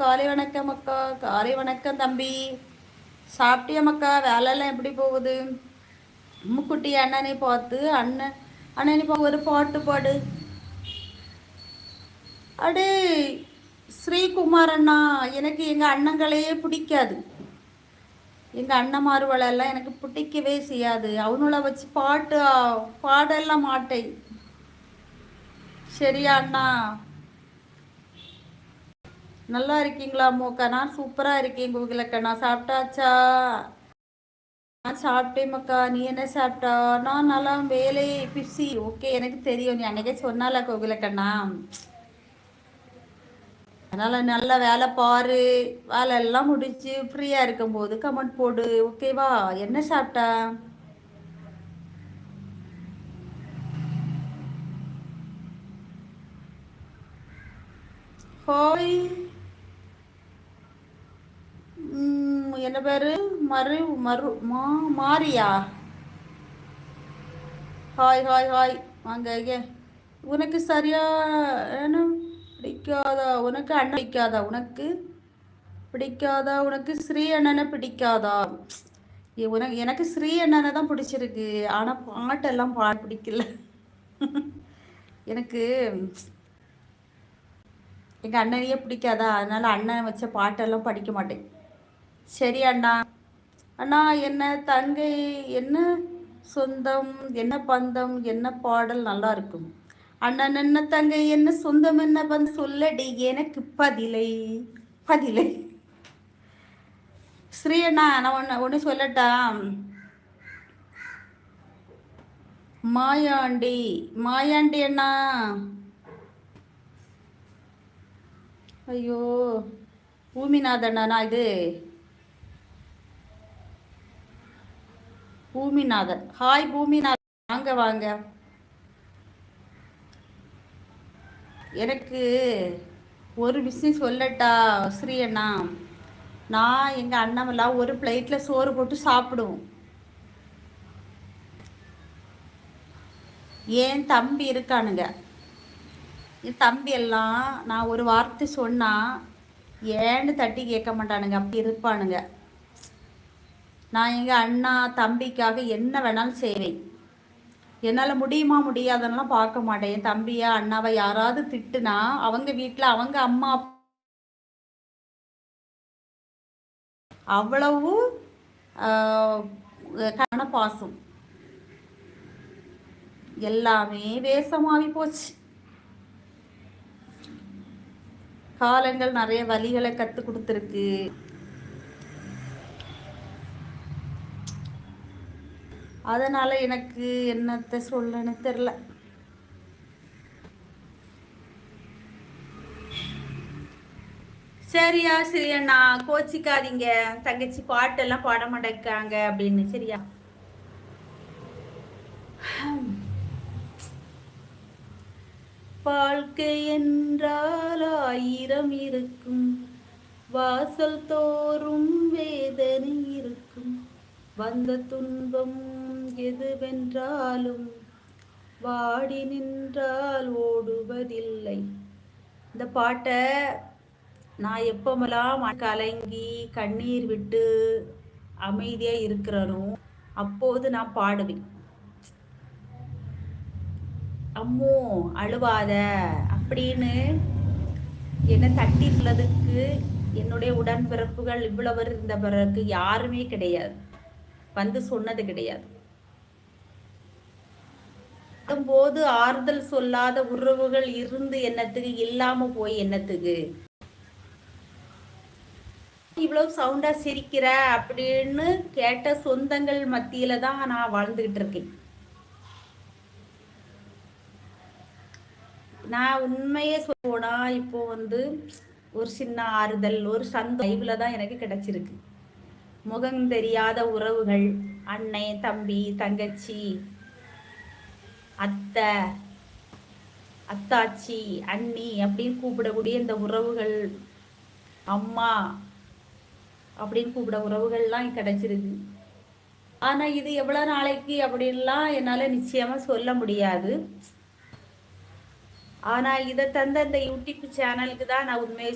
காலை வணக்கம் அக்கா. காலை வணக்கம் தம்பி. சாப்பிட்டியம்மக்கா? வேலையெல்லாம் எப்படி போகுது? அம்முக்குட்டி அண்ணனை பார்த்து அண்ணனை பார்த்து ஒரு பாட்டு பாடு. அடே ஸ்ரீகுமார் அண்ணா, எனக்கு எங்கள் அண்ணங்களையே பிடிக்காது. எங்கள் அண்ணன்மார்களெல்லாம் எனக்கு பிடிக்கவே செய்யாது. அவனுள்ள வச்சு பாடெல்லாம் மாட்டேன். சரியா அண்ணா? நல்லா இருக்கீங்களா மோக்கா? நான் சூப்பராக இருக்கேன் கோகிலக்கா. நான் சாப்பிட்டாச்சா? நான் சாப்பிட்டேன் மக்கா. நீ என்ன சாப்பிட்டா? நான் நல்லா வேலை பிஸி. ஓகே, எனக்கு தெரியும். நீ அன்னைக்கே சொன்னால கோகிலக்கண்ணா. அதனால் நல்ல வேலை பாரு. வேலை எல்லாம் முடிச்சு ஃப்ரீயாக இருக்கும்போது கமெண்ட் போடு. ஓகேவா? என்ன சாப்பிட்டா? ஹோய், என்ன பேரு? மறு மறு மா மாரியா? ஹாய் ஹாய் ஹாய், வாங்க ஐயா. உனக்கு சரியா என்ன பிடிக்காதா? உனக்கு அண்ணன் பிடிக்காதா? உனக்கு ஸ்ரீ அண்ணனை பிடிக்காதா? எனக்கு ஸ்ரீ அண்ணனை தான் பிடிச்சிருக்கு. ஆனால் பாட்டெல்லாம் பிடிக்கல. எனக்கு எங்கள் அண்ணனையே பிடிக்காதா? அதனால் அண்ணன் வச்ச பாட்டெல்லாம் படிக்க மாட்டேன். சரி அண்ணா. அண்ணா, என்ன தங்கை, என்ன சொந்தம், என்ன பந்தம், என்ன பாடல் நல்லா இருக்கும். அண்ணன் என்ன தங்கை, என்ன சொந்தம், என்ன பந்தம் சொல்லடி எனக்கு பதிலை. ஸ்ரீ அண்ணா, நான் ஒன்று சொல்லட்டா? மாயாண்டி அண்ணா. ஐயோ, பூமிநாதன் அண்ணா. இது பூமிநாதன். ஹாய் பூமிநாதன், வாங்க வாங்க. எனக்கு ஒரு விஷயம் சொல்லட்டா ஸ்ரீ அண்ணா? நான் எங்கள் அண்ணாவெல்லாம் ஒரு பிளேட்டில் சோறு போட்டு சாப்பிடுவோம். ஏன் தம்பி இருக்கானுங்க. என் தம்பி எல்லாம் நான் ஒரு வார்த்தை சொன்னால் ஏன்னு தட்டி கேட்க மாட்டானுங்க. அப்படி இருப்பானுங்க. நான் எங்கள் அண்ணா தம்பிக்காக என்ன வேணாலும் செய்வேன். என்னால் முடியுமா முடியாதெல்லாம் பார்க்க மாட்டேன். என் தம்பியா அண்ணாவை யாராவது திட்டுனா அவங்க வீட்டில் அவங்க அம்மா அவ்வளவு பாசம். எல்லாமே வேஷமாகி போச்சு. காலங்கள் நிறைய வழிகளை கற்றுக் கொடுத்துருக்கு. அதனால் எனக்கு என்னத்தை சொல்லன்னு தெரில. சரியா அண்ணா, கோச்சிக்காதீங்க. தங்கச்சி பாட்டெல்லாம் பாட மாட்டேங்காங்க அப்படின்னு. சரியா? வாழ்க்கை என்றால் 1000 இருக்கும், வாசல் தோறும் வேதனை இருக்கும், வந்த துன்பம் எதுவென்றாலும் வாடி நின்றால் ஓடுவதில்லை. இந்த பாட்டை நான் எப்பமெல்லாம் கலங்கி கண்ணீர் விட்டு அமைதியாக இருக்கிறனோ அப்போது நான் பாடுவேன். அம்மோ அழுவாத அப்படின்னு என்னை தட்டி உள்ளதுக்கு என்னுடைய உடன்பிறப்புகள் இவ்வளவு இருந்த பிறகு யாருமே கிடையாது, வந்து சொன்னது கிடையாது. போது ஆறுதல் சொல்லாத உறவுகள் இருந்து என்னத்துக்கு, இல்லாம போய் என்னத்துக்கு? இவ்வளவு சவுண்டா சிரிக்கிற அப்படின்னு கேட்ட சொந்தங்கள் மத்தியில தான் நான் வாழ்ந்துகிட்டு இருக்கேன். நான் உண்மையே போனா இப்போ ஒரு சின்ன ஆறுதல், ஒரு சந்தோஷம் தான் எனக்கு கிடைச்சிருக்கு. முகம் தெரியாத உறவுகள், அண்ணன் தம்பி தங்கச்சி அத்தை அத்தாச்சி அண்ணி அப்படின்னு கூப்பிடக்கூடிய இந்த உறவுகள், அம்மா அப்படின்னு கூப்பிட உறவுகள்லாம் கிடைச்சிருக்கு. ஆனால் இது எவ்வளோ நாளைக்கு அப்படின்லாம் என்னால் நிச்சயமாக சொல்ல முடியாது. ஆனால் இதை தந்த இந்த யூடியூப் சேனலுக்கு தான் நான் உண்மையை